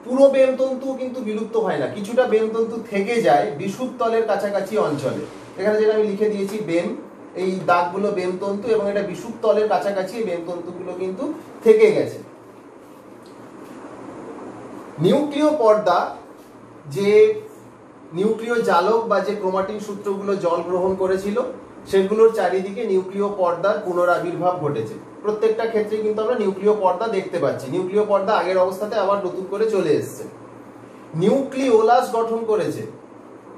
পুরো বেম তন্তু কিন্তু বিলুপ্ত হয় না, কিছুটা বেম তন্তু থেকে যায় বিষুব তলের কাছাকাছি অঞ্চলে। এখানে যেটা আমি লিখে দিয়েছি বেম, এই দাগগুলো বেম তন্তু এবং এটা বিষুব তলের কাছাকাছি বেম তন্তুগুলো কিন্তু থেকে গেছে। নিউক্লিয় পর্দা, যে নিউক্লিয় জালক বা যে ক্রোমাটিন সূত্রগুলো জল গ্রহণ করেছিল, সেগুলোর চারিদিকে নিউক্লিয় পর্দার পুনরাবির্ভাব ঘটেছে। প্রত্যেকটা ক্ষেত্রে কিন্তু আমরা নিউক্লিয় পর্দা দেখতে পাচ্ছি। নিউক্লিয় পর্দা আগের অবস্থাতে আবার নতুন করে চলে এসেছে। নিউক্লিওলাস গঠন করেছে,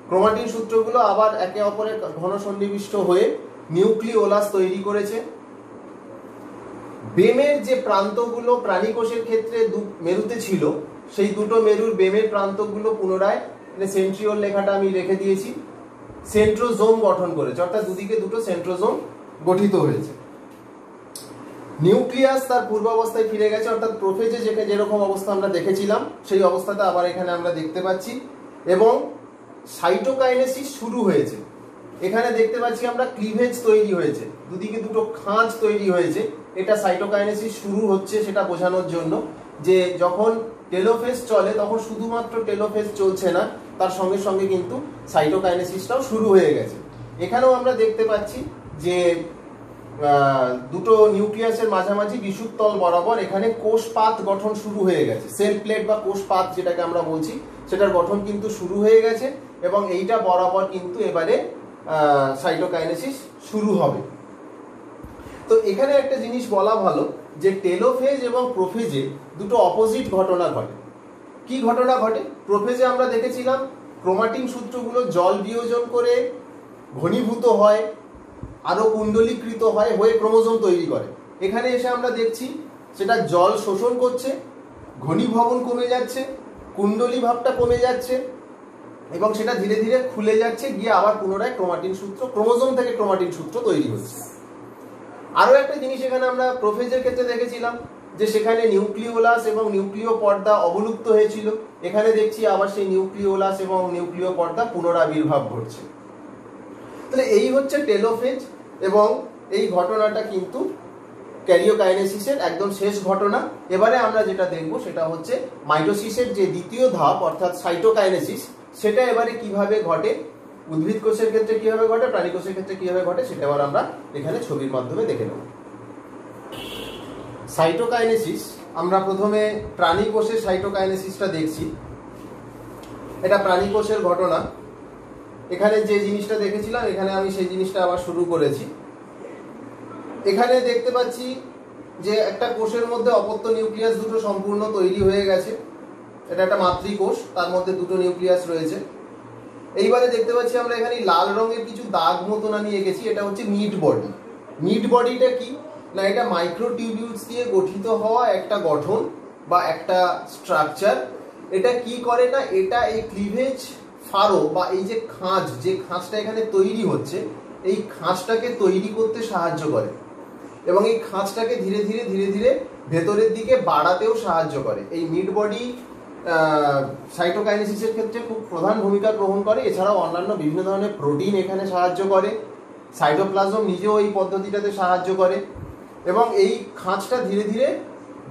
ক্রোমাটিন সূত্রগুলো আবার একে অপরের ঘন সন্নিবিষ্ট হয়ে নিউক্লিওলাস তৈরি করেছে। বেমের যে প্রান্তগুলো প্রাণী কোষের ক্ষেত্রে মেরুতে ছিল, সেই দুটো মেরুর বেমের প্রান্তগুলো পুনরায়, সেন্ট্রিওল লেখাটা আমি রেখে দিয়েছি, সেন্ট্রোজোম গঠন করেছে, অর্থাৎ দুদিকে দুটো সেন্ট্রোজোম গঠিত হয়েছে। নিউক্লিয়াস তার পূর্বাবস্থায় ফিরে গেছে, অর্থাৎ প্রোফেজে যেরকম অবস্থা আমরা দেখেছিলাম সেই অবস্থাতে আবার এখানে আমরা দেখতে পাচ্ছি। এবং সাইটোকাইনেসিস শুরু হয়েছে। এখানে দেখতে পাচ্ছি আমরা ক্লিভেজ তৈরি হয়েছে, দুদিকে দুটো খাঁজ তৈরি হয়েছে। এটা সাইটোকাইনেসিস শুরু হচ্ছে সেটা বোঝানোর জন্য যে যখন টেলোফেজ চলে তখন শুধুমাত্র টেলোফেজ চলছে না, তার সঙ্গে সঙ্গে কিন্তু সাইটোকাইনেসিসটাও শুরু হয়ে গেছে। এখানেও আমরা দেখতে পাচ্ছি যে দুটো নিউক্লিয়াসের মাঝামাঝি বিষুব তল বরাবর এখানে কোষপাত গঠন শুরু হয়ে গেছে। সেল প্লেট বা কোষপাত যেটাকে আমরা বলছি, সেটার গঠন কিন্তু শুরু হয়ে গেছে এবং এইটা বরাবর কিন্তু এবারে সাইটোকাইনেসিস শুরু হবে। তো এখানে একটা জিনিস বলা ভালো যে টেলোফেজ এবং প্রোফেজে দুটো অপোজিট ঘটনা ঘটে। কি ঘটনা ঘটে? প্রোফেজে আমরা দেখেছিলাম ক্রোমাটিন সূত্রগুলো জল বিয়োজন করে ঘনীভূত হয়, আরো কুণ্ডলীকৃত হয়, হয়ে ক্রোমোজোম তৈরি করে। এখানে এসে আমরা দেখছি সেটা জল শোষণ করছে, ঘনীভবন কমে যাচ্ছে, কুণ্ডলী ভাবটা কমে যাচ্ছে এবং সেটা ধীরে ধীরে খুলে যাচ্ছে, গিয়ে আবার পুনরায় ক্রোমাটিন সূত্র, ক্রোমোজোম থেকে ক্রোমাটিন সূত্র তৈরি হচ্ছে। আরো একটা জিনিস এখানে আমরা প্রোফেজের ক্ষেত্রে দেখেছিলাম যে সেখানে নিউক্লিওলাস এবং নিউক্লিয় পর্দা অবলুপ্ত হয়েছিল। এখানে দেখছি আবার সেই নিউক্লিওলাস এবং নিউক্লিয় পর্দা পুনরাবির্ভাব ঘটছে। তাহলে এই হচ্ছে টেলোফেজ এবং এই ঘটনাটা কিন্তু ক্যারিওকাইনেসিসের একদম শেষ ঘটনা। এবারে আমরা যেটা দেখব সেটা হচ্ছে মাইটোসিসের যে দ্বিতীয় ধাপ অর্থাৎ সাইটোকাইনেসিস, সেটা এবারে কিভাবে ঘটে, উদ্ভিদ কোষের ক্ষেত্রে কিভাবে ঘটে, প্রাণী কোষের ক্ষেত্রে কিভাবে ঘটে, সেটা এবার আমরা এখানে ছবির মাধ্যমে দেখে নেব। সাইটোকাইনেসিস, আমরা প্রথমে প্রাণী কোষের সাইটোকাইনেসিসটা দেখছি। এটা প্রাণী কোষের ঘটনা। এখানে যে জিনিসটা দেখেছিলাম এখানে আমি সেই জিনিসটা আবার শুরু করেছি। এখানে দেখতে পাচ্ছি যে একটা কোষের মধ্যে অপত্য নিউক্লিয়াস দুটো সম্পূর্ণ তৈরি হয়ে গেছে। এটা একটা মাতৃকোষ, তার মধ্যে দুটো নিউক্লিয়াস রয়েছে। এইবারে দেখতে পাচ্ছি আমরা এখানে লাল রঙের কিছু দাগ মতন আমি এঁকেছি, এটা হচ্ছে মিড বডি। মিড বডিটা কি না, এটা মাইক্রোটিউবিউলস দিয়ে গঠিত হওয়া একটা গঠন বা একটা স্ট্রাকচার। এটা কি করে না, এটা এই ক্লিভেজ ফারো বা এই যে খাঁজ, যে খাঁজটা এখানে তৈরি হচ্ছে, এই খাঁজটাকে তৈরি করতে সাহায্য করে এবং এই খাঁজটাকে ধীরে ধীরে ধীরে ধীরে ভেতরের দিকে বাড়াতেও সাহায্য করে। এই মিড বডি সাইটোকাইনেসিসের ক্ষেত্রে খুব প্রধান ভূমিকা গ্রহণ করে। এছাড়াও অন্যান্য বিভিন্ন ধরনের প্রোটিন এখানে সাহায্য করে, সাইটোপ্লাজম নিজেও এই পদ্ধতিটাতে সাহায্য করে এবং এই খাঁজটা ধীরে ধীরে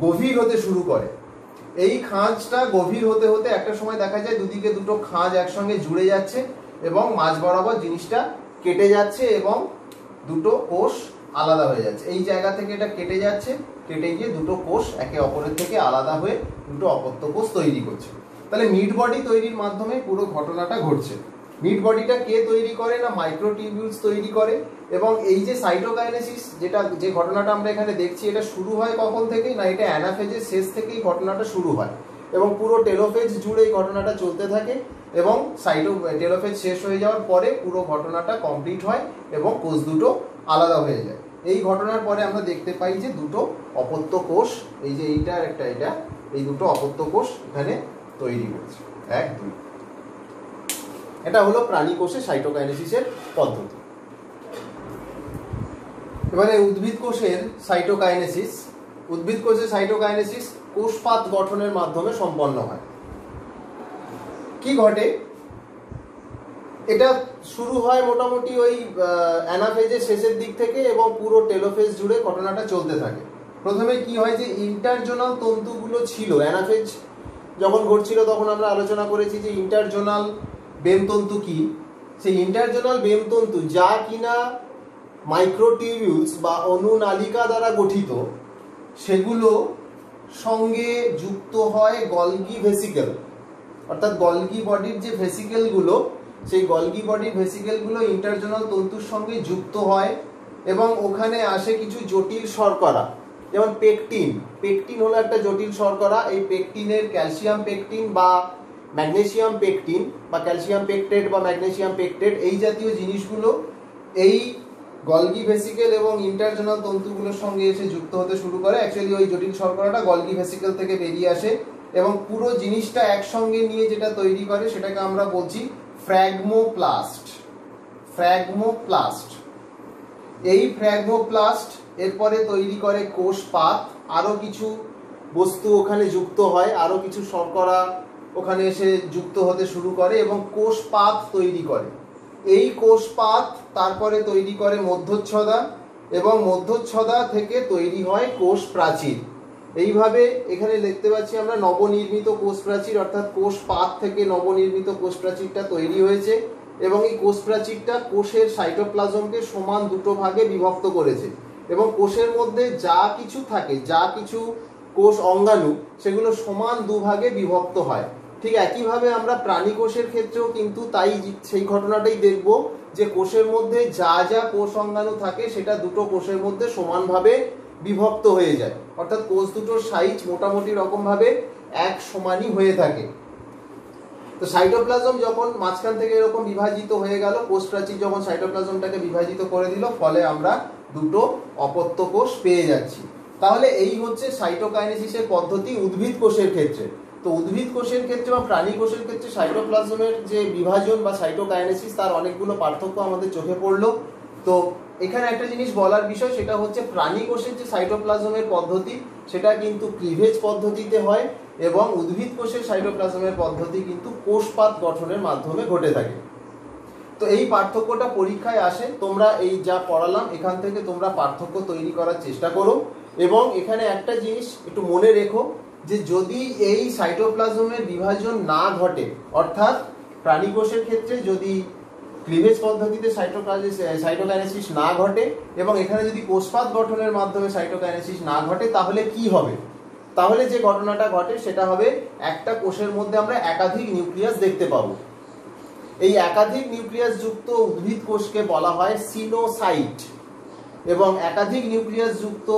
গভীর হতে শুরু করে। এই খাঁজটা গভীর হতে হতে একটা সময় দেখা যায় দুদিকে দুটো খাঁজ একসঙ্গে জুড়ে যাচ্ছে এবং মাঝ বরাবর জিনিসটা কেটে যাচ্ছে এবং দুটো কোষ আলাদা হয়ে যাচ্ছে। এই জায়গা থেকে এটা কেটে যাচ্ছে, কেটে গিয়ে দুটো কোষ একে অপরের থেকে আলাদা হয়ে দুটো অপত্য কোষ তৈরি করছে। তাহলে মিড বডি তৈরির মাধ্যমে পুরো ঘটনাটা ঘটছে। মিড বডিটা কে তৈরি করে না, মাইক্রোটিউবিউলস তৈরি করে। এবং এই যে সাইটোকাইনেসিস যে ঘটনাটা আমরা এখানে দেখছি, এটা শুরু হয় কখন থেকে না, এটা অ্যানাফেজের শেষ থেকেই ঘটনাটা শুরু হয় এবং পুরো টেলোফেজ জুড়ে এই ঘটনাটা চলতে থাকে এবং টেলোফেজ শেষ হয়ে যাওয়ার পরে পুরো ঘটনাটা কমপ্লিট হয় এবং কোষ দুটো আলাদা হয়ে যায়। এই ঘটনার পরে আমরা দেখতে পাই যে দুটো অপত্য কোষ, এই যে এইটা আর একটা এটা, এই দুটো অপত্য কোষ এখানে তৈরি হয়েছে, 1 2। এটা হলো প্রাণী কোষে সাইটোকাইনেসিসের পদ্ধতি। এবারে উদ্ভিদ কোষের সাইটোকাইনেসিস। উদ্ভিদ কোষের সাইটোকাইনেসিস কোষপাত গঠনের মাধ্যমে সম্পন্ন হয়। কি ঘটে? এটা শুরু হয় মোটামুটি ওই অ্যানাফেজের শেষের দিক থেকে এবং পুরো টেলোফেজ জুড়ে ঘটনাটা চলতে থাকে। প্রথমে কি হয় যে ইন্টারজোনাল তন্তুগুলো ছিল, অ্যানাফেজ যখন ঘটছিল তখন আমরা আলোচনা করেছি যে ইন্টারজোনাল বেমতন্তু কি। সেই ইন্টারজোনাল বেমতন্তু যা কিনা মাইক্রোটিউবিউলস বা অনুনালিকা দ্বারা গঠিত, সেগুলো সঙ্গে যুক্ত হয় গলগি ভেসিকেল, অর্থাৎ গলগি বডির যে ভেসিকেলগুলো, সেই গলগি বডির ভেসিকেলগুলো ইন্টারজোনাল তন্তুর সঙ্গে যুক্ত হয় এবং ওখানে আসে কিছু জটিল শর্করা, যেমন পেকটিন। পেকটিন হলো একটা জটিল শর্করা। এই পেকটিনের ক্যালসিয়াম পেকটিন বা ম্যাগনেসিয়াম পেকটিন বা ক্যালসিয়াম পেকটেট বা ম্যাগনেসিয়াম পেকটেট, এই জাতীয় জিনিসগুলো এই গলগি ভেসিকেল এবং ইন্টারজোনাল তন্তুগুলোর সঙ্গে এসে যুক্ত হতে শুরু করে। অ্যাকচুয়ালি ওই জটিল শর্করাটা গলগি ভেসিকেল থেকে বেরিয়ে আসে এবং পুরো জিনিসটা একসঙ্গে নিয়ে যেটা তৈরি করে সেটাকে আমরা বলছি ফ্র্যাগমোপ্লাস্ট। ফ্র্যাগমোপ্লাস্ট, এই ফ্র্যাগমোপ্লাস্ট এরপরে তৈরি করে কোষপাত। আরো কিছু বস্তু ওখানে যুক্ত হয়, আরো কিছু শর্করা ওখানে এসে যুক্ত হতে শুরু করে এবং কোষপাত তৈরি করে। এই কোষপাত তারপরে তৈরি করে মধ্যচ্ছদা এবং মধ্যচ্ছদা থেকে তৈরি হয় কোষ প্রাচীর। এইভাবে এখানে দেখতে পাচ্ছি আমরা নবনির্মিত কোষ প্রাচীর, অর্থাৎ কোষপাত থেকে নবনির্মিত কোষ প্রাচীরটা তৈরি হয়েছে এবং এই কোষ প্রাচীরটা কোষের সাইটোপ্লাজমকে সমান দুটো ভাগে বিভক্ত করেছে এবং কোষের মধ্যে যা কিছু থাকে, যা কিছু কোষ অঙ্গাণু, সেগুলো সমান দুভাগে বিভক্ত হয়। ঠিক একইভাবে আমরা প্রাণী কোষের ক্ষেত্রেও কিন্তু তাই সেই ঘটনাটাই দেখব যে কোষের মধ্যে যা যা কোষ অঙ্গাণু থাকে সেটা দুটো কোষের মধ্যে সমানভাবে বিভক্ত হয়ে যায়, অর্থাৎ কোষ দুটোর সাইজ মোটামুটি রকমভাবে এক সমানই হয়ে থাকে। তো সাইটোপ্লাজম যখন মাঝখান থেকে এরকম বিভাজিত হয়ে গেল, কোষ প্রাচীর যখন সাইটোপ্লাজমটাকে বিভাজিত করে দিল, ফলে আমরা দুটো অপত্য কোষ পেয়ে যাচ্ছি। তাহলে এই হচ্ছে সাইটোকাইনেসিসের পদ্ধতি উদ্ভিদ কোষের ক্ষেত্রে। তো উদ্ভিদ কোষের ক্ষেত্রে বা প্রাণী কোষের ক্ষেত্রে সাইটোপ্লাজমের যে বিভাজন বা সাইটোকাইনেসিস, তার অনেকগুলো পার্থক্য আমাদের চোখে পড়লো। তো এখানে একটা জিনিস বলার বিষয়, সেটা হচ্ছে প্রাণী কোষের যে সাইটোপ্লাজমের পদ্ধতি সেটা কিন্তু ক্লিভেজ পদ্ধতিতে হয় এবং উদ্ভিদ কোষের সাইটোপ্লাজমের পদ্ধতি কিন্তু কোষপাত গঠনের মাধ্যমে ঘটে থাকে। তো এই পার্থক্যটা পরীক্ষায় আসে। তোমরা এই যা পড়ালাম এখান থেকে তোমরা পার্থক্য তৈরি করার চেষ্টা করো এবং এখানে একটা জিনিস একটু মনে রেখো যে যদি এই সাইটোপ্লাজমের বিভাজন না ঘটে, অর্থাৎ প্রাণী কোষের ক্ষেত্রে যদি ক্লিভেজ পদ্ধতিতে সাইটোকাইনেসিস না ঘটে এবং এখানে যদি কোষপাত গঠনের মাধ্যমে সাইটোকাইনেসিস না ঘটে, তাহলে কি হবে? তাহলে যে ঘটনাটা ঘটে সেটা হবে একটা কোষের মধ্যে আমরা একাধিক নিউক্লিয়াস দেখতে পাবো। এই একাধিক নিউক্লিয়াস যুক্ত উদ্ভিদ কোষকে বলা হয় সিনোসাইট এবং একাধিক নিউক্লিয়াস যুক্ত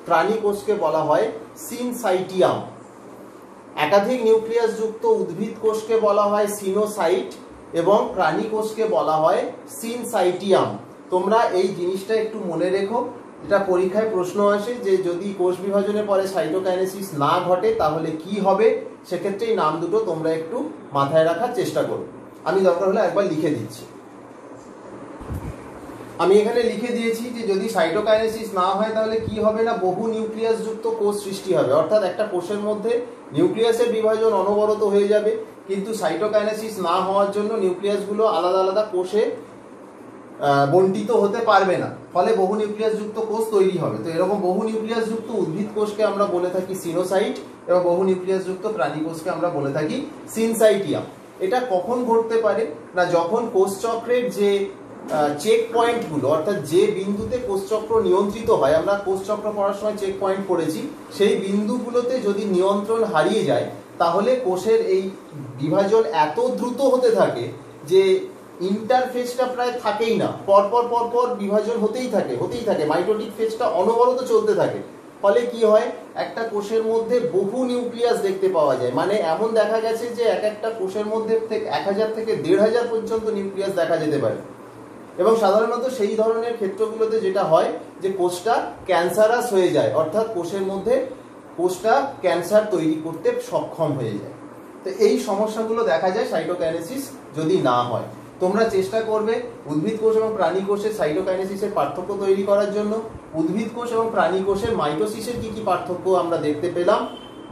প্রাণী কোষকে বলা হয় সিনসাইটিয়াম। একাধিক নিউক্লিয়াস যুক্ত উদ্ভিদ কোষকে বলা হয় সিনোসাইট এবং প্রাণী কোষকে বলা হয় সিনসাইটিয়াম। তোমরা এই জিনিসটা একটু মনে রেখো, এটা পরীক্ষায় প্রশ্ন আসে যে যদি কোষ বিভাজনের পরে সাইটোকাইনেসিস না ঘটে তাহলে কি হবে। সেক্ষেত্রে এই নাম দুটো তোমরা একটু মাথায় রাখার চেষ্টা করো। আমি দরকার হলে একবার লিখে দিচ্ছি। আমি এখানে লিখে দিয়েছি যে যদি সাইটোকাইনেসিস না হয় তাহলে কি হবে না, বহু নিউক্লিয়াস যুক্ত কোষ সৃষ্টি হবে, অর্থাৎ একটা কোষের মধ্যে নিউক্লিয়াসের বিভাজন অনবরত হয়ে যাবে, কিন্তু সাইটোকাইনেসিস না হওয়ার জন্য নিউক্লিয়াসগুলো আলাদা আলাদা কোষে বন্টিত হতে পারবে না, ফলে বহু নিউক্লিয়াস যুক্ত কোষ তৈরি হবে। তো এরকম বহু নিউক্লিয়াস যুক্ত উদ্ভিদ কোষকে আমরা বলে থাকি সিনোসাইট এবং বহু নিউক্লিয়াস যুক্ত প্রাণী কোষকে আমরা বলে থাকি সিনসাইটিয়াম। এটা কখন ঘটতে পারে না, যখন কোষচক্রের যে চেক পয়েন্টগুলো, অর্থাৎ যে বিন্দুতে কোষচক্র নিয়ন্ত্রিত হয়, আমরা কোষচক্র পড়ার সময় চেক পয়েন্ট পড়েছি, সেই বিন্দুগুলোতে যদি নিয়ন্ত্রণ হারিয়ে যায় তাহলে কোষের এই বিভাজন এত দ্রুত হতে থাকে যে ইন্টারফেজটা প্রায় থাকেই না, পরপর পরপর বিভাজন হতেই থাকে, মাইটোটিক ফেজটা অনবরত চলতে থাকে। ফলে কি হয়, একটা কোষের মধ্যে বহু নিউক্লিয়াস দেখতে পাওয়া যায়। মানে এমন দেখা গেছে যে এক একটা কোষের মধ্যে 1000 থেকে 1500 পর্যন্ত নিউক্লিয়াস দেখা যেতে পারে। এবং সাধারণত সেই ধরনের ক্ষেত্রগুলোতে যেটা হয় যে কোষটা ক্যান্সারাস হয়ে যায়, অর্থাৎ কোষের মধ্যে কোষটা ক্যান্সার তৈরি করতে সক্ষম হয়ে যায়। তো এই সমস্যাগুলো দেখা যায় সাইটোকাইনেসিস যদি না হয়। তোমরা চেষ্টা করবে উদ্ভিদ কোষ এবং প্রাণী কোষের সাইটোকাইনেসিসের পার্থক্য তৈরি করার জন্য। উদ্ভিদ কোষ এবং প্রাণী কোষের মাইটোসিসের কি কি পার্থক্য আমরা দেখতে পেলাম,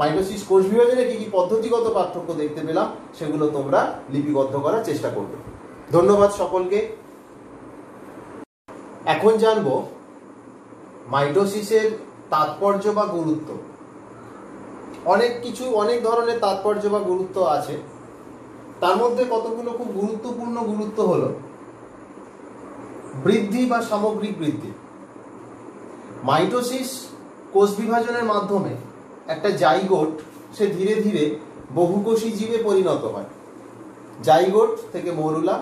মাইটোসিস কোষ বিভাজনে কি কি পদ্ধতিগত পার্থক্য দেখতে পেলাম, সেগুলো তোমরা লিপিবদ্ধ করার চেষ্টা করবে। ধন্যবাদ সকলকে। এখন জানবো মাইটোসিসের তাৎপর্য বা গুরুত্ব। অনেক ধরনের তাৎপর্য বা গুরুত্ব আছে, তার মধ্যে কতগুলো খুব গুরুত্বপূর্ণ গুরুত্ব হলো বৃদ্ধি বা সামগ্রিক বৃদ্ধি। মাইটোসিস কোষ বিভাজনের মাধ্যমে একটা জাইগোট সে ধীরে ধীরে বহুকোষী জীবে পরিণত হয়। জাইগোট থেকে মরুলা,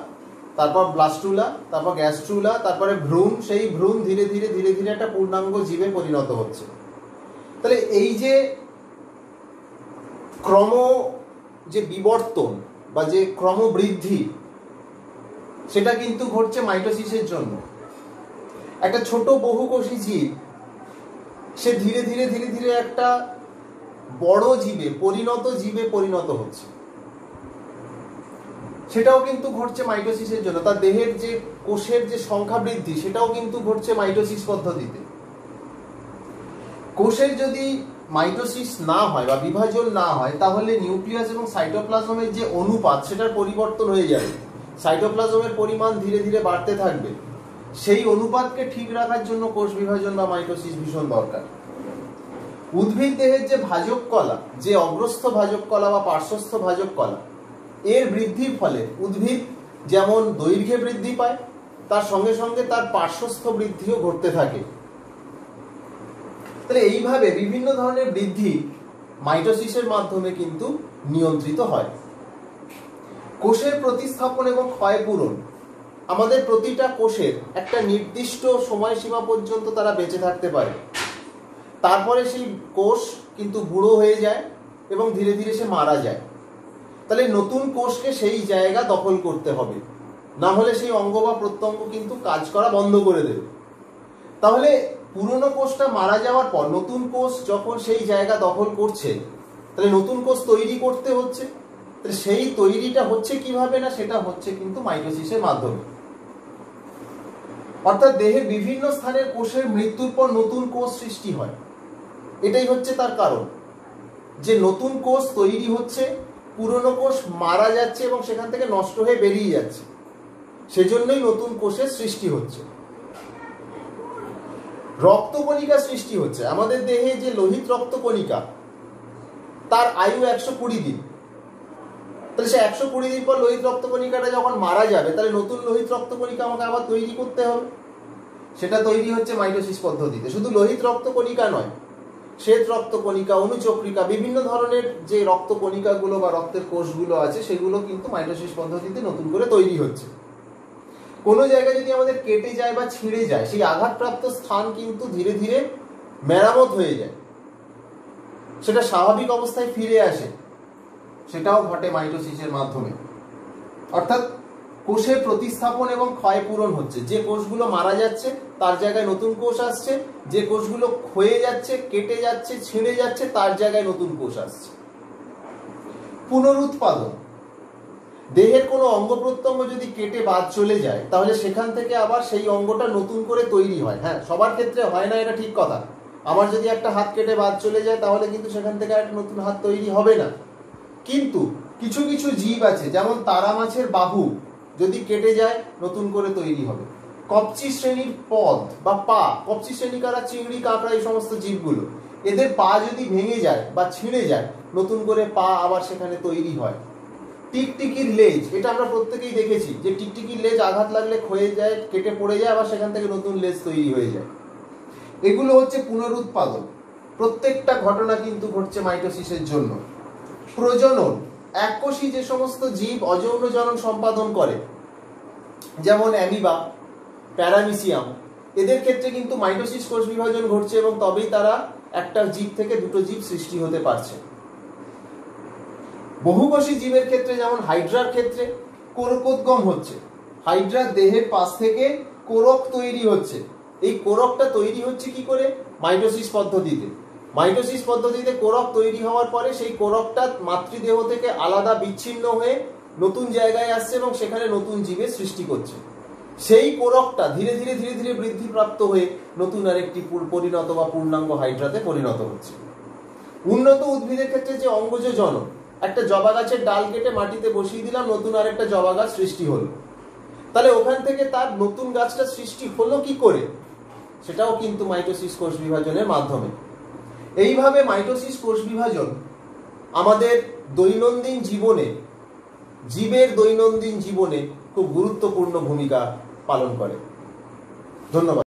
তারপর ব্লাস্টুলা, তারপর গ্যাস্ট্রুলা, তারপরে ভ্রূণ, সেই ভ্রূণ ধীরে ধীরে ধীরে ধীরে একটা পূর্ণাঙ্গ জীবে পরিণত হচ্ছে। তাহলে এই যে যে বিবর্তন বা যে ক্রমবৃদ্ধি, সেটা কিন্তু ঘটছে মাইটোসিসের জন্য। একটা ছোট বহুকোষী জীব সে ধীরে ধীরে ধীরে ধীরে একটা বড় জীবে পরিণত হচ্ছে, সেটাও কিন্তু ঘটছে মাইটোসিসের জন্য। তার দেহের যে কোষের যে সংখ্যা বৃদ্ধি, সেটাও কিন্তু ঘটছে মাইটোসিস পদ্ধতিতে। কোষের যদি মাইটোসিস না হয় বা বিভাজন না হয়, তাহলে নিউক্লিয়াস এবং সাইটোপ্লাজমের যে অনুপাত, সেটার পরিবর্তন হয়ে যাবে। সাইটোপ্লাজমের পরিমাণ ধীরে ধীরে বাড়তে থাকবে। সেই অনুপাতকে ঠিক রাখার জন্য কোষ বিভাজন বা মাইটোসিস ভীষণ দরকার। উদ্ভিদ দেহের যে ভাজক কলা, যে অগ্রস্থ ভাজক কলা বা পার্শ্বস্থ ভাজক কলা, এর বৃদ্ধির ফলে উদ্ভিদ যেমন দৈর্ঘ্যে বৃদ্ধি পায়, তার সঙ্গে সঙ্গে তার পার্শ্বস্থ বৃদ্ধিও ঘটতে থাকে। তাহলে এইভাবে বিভিন্ন ধরনের বৃদ্ধি মাইটোসিসের মাধ্যমে কিন্তু নিয়ন্ত্রিত হয়। কোষের প্রতিস্থাপন এবং ক্ষয়পূরণ, আমাদের প্রতিটা কোষের একটা নির্দিষ্ট সময়সীমা পর্যন্ত তারা বেঁচে থাকতে পারে, তারপরে সেই কোষ কিন্তু বুড়ো হয়ে যায় এবং ধীরে ধীরে সে মারা যায়। তাহলে নতুন কোষকে সেই জায়গা দখল করতে হবে, না হলে সেই অঙ্গ বা প্রত্যঙ্গ কিন্তু কাজ করা বন্ধ করে দেবে। তাহলে পুরনো কোষটা মারা যাওয়ার পর নতুন কোষ যখন সেই জায়গা দখল করছে, তাহলে নতুন কোষ তৈরি করতে হচ্ছে। তাহলে সেই তৈরিটা হচ্ছে কিভাবে, না সেটা হচ্ছে কিন্তু মাইটোসিসের মাধ্যমে। অর্থাৎ দেহের বিভিন্ন স্থানের কোষের মৃত্যুর পর নতুন কোষ সৃষ্টি হয়। এটাই হচ্ছে তার কারণ, যে নতুন কোষ তৈরি হচ্ছে, পুরনো কোষ মারা যাচ্ছে এবং সেখান থেকে নষ্ট হয়ে বেরিয়ে যাচ্ছে, সেজন্যই নতুন কোষের সৃষ্টি হচ্ছে। রক্তকণিকা সৃষ্টি হচ্ছে। আমাদের দেহে যে লোহিত রক্তকণিকা, তার আয়ু 120 দিন। তাহলে সে 120 দিন পর লোহিত রক্তকণিকাটা যখন মারা যাবে, তাহলে নতুন লোহিত রক্তকণিকা আমাকে আবার তৈরি করতে হবে। সেটা তৈরি হচ্ছে মাইটোসিস পদ্ধতিতে। শুধু লোহিত রক্তকণিকা নয়, শ্বেত রক্তকণিকা, অনুচক্রিকা, বিভিন্ন ধরনের যে রক্তকণিকাগুলো বা রক্তের কোষগুলো আছে, সেগুলো কিন্তু মাইটোসিস পদ্ধতিতে নতুন করে তৈরি হচ্ছে। কোনো জায়গায় যদি আমাদের কেটে যায় বা ছিঁড়ে যায়, সেই আঘাতপ্রাপ্ত স্থান কিন্তু ধীরে ধীরে মেরামত হয়ে যায়, সেটা স্বাভাবিক অবস্থায় ফিরে আসে। সেটাও ঘটে মাইটোসিসের মাধ্যমে। অর্থাৎ কোষের প্রতিস্থাপন এবং ক্ষয়পূরণ হচ্ছে। যে কোষগুলো মারা যাচ্ছে তার জায়গায় নতুন কোষ আসছে, যে কোষগুলো ক্ষয়ে যাচ্ছে, কেটে যাচ্ছে, ছিঁড়ে যাচ্ছে, তার জায়গায় নতুন কোষ আসছে। পুনরুৎপাদন, দেহের কোনো অঙ্গ প্রত্যঙ্গ যদি কেটে বাদ চলে যায়, তাহলে সেখান থেকে আবার সেই অঙ্গটা নতুন করে তৈরি হয়। হ্যাঁ, সবার ক্ষেত্রে হয় না, এটা ঠিক কথা। আমার যদি একটা হাত কেটে বাদ চলে যায়, তাহলে কিন্তু সেখান থেকে একটা নতুন হাত তৈরি হবে না। কিন্তু কিছু কিছু জীব আছে, যেমন তারা মাছের বাহু যদি কেটে যায়, নতুন করে তৈরি হবে। কপচি শ্রেণীর পদ বা পা, কপচি শ্রেণী কারা, চিংড়ি, কাঁকড়া, এই সমস্ত জীবগুলো, এদের পা যদি ভেঙে যায় বা ছিঁড়ে যায়, নতুন করে পা আবার সেখানে তৈরি হয়। টিকটিকির লেজ, এটা আমরা প্রত্যেকেই দেখেছি যে টিকটিকির লেজ আঘাত লাগলে ক্ষয়ে যায়, কেটে পড়ে যায়, আবার সেখান থেকে নতুন লেজ তৈরি হয়ে যায়। এগুলো হচ্ছে পুনরুৎপাদন। প্রত্যেকটা ঘটনা কিন্তু ঘটছে মাইটোসিসের জন্য। প্রজনন, এককোষী যে সমস্ত জীব অযৌন জনন সম্পাদন করে, যেমন অ্যামিবা, প্যারামিসিয়াম, এদের ক্ষেত্রে কিন্তু মাইটোসিস কোষ বিভাজন ঘটছে এবং তবেই তারা একটা জীব থেকে দুটো জীব সৃষ্টি হতে পারছে। বহুকোষী জীবের ক্ষেত্রে, যেমন হাইড্রার ক্ষেত্রে কোরকোদ্গম হচ্ছে। হাইড্রার দেহের পাশ থেকে কোরক তৈরি হচ্ছে। এই কোরকটা তৈরি হচ্ছে কি করে? মাইটোসিস পদ্ধতিতে। মাইটোসিস পদ্ধতিতে কোরক তৈরি হওয়ার পরে সেই কোরকটা মাতৃদেহ থেকে আলাদা বিচ্ছিন্ন হয়ে নতুন জায়গায় আসছে এবং সেখানে নতুন জীবের সৃষ্টি করছে। সেই কোরকটা ধীরে ধীরে ধীরে ধীরে বৃদ্ধিপ্রাপ্ত হয়ে নতুন আরেকটি পরিণত বা পূর্ণাঙ্গ হাইড্রাতে পরিণত হচ্ছে। উন্নত উদ্ভিদের ক্ষেত্রে যে অঙ্গজ জনন, একটা জবা গাছের ডাল কেটে মাটিতে বসিয়ে দিলাম, নতুন আরেকটা জবা গাছ সৃষ্টি হলো। তাহলে ওখান থেকে তার নতুন গাছটা সৃষ্টি হলো কি করে? সেটাও কিন্তু মাইটোসিস কোষ বিভাজনের মাধ্যমে। এইভাবে মাইটোসিস কোষ বিভাজন আমাদের দৈনন্দিন জীবনে, জীবের দৈনন্দিন জীবনে খুব গুরুত্বপূর্ণ ভূমিকা পালন করে। ধন্যবাদ।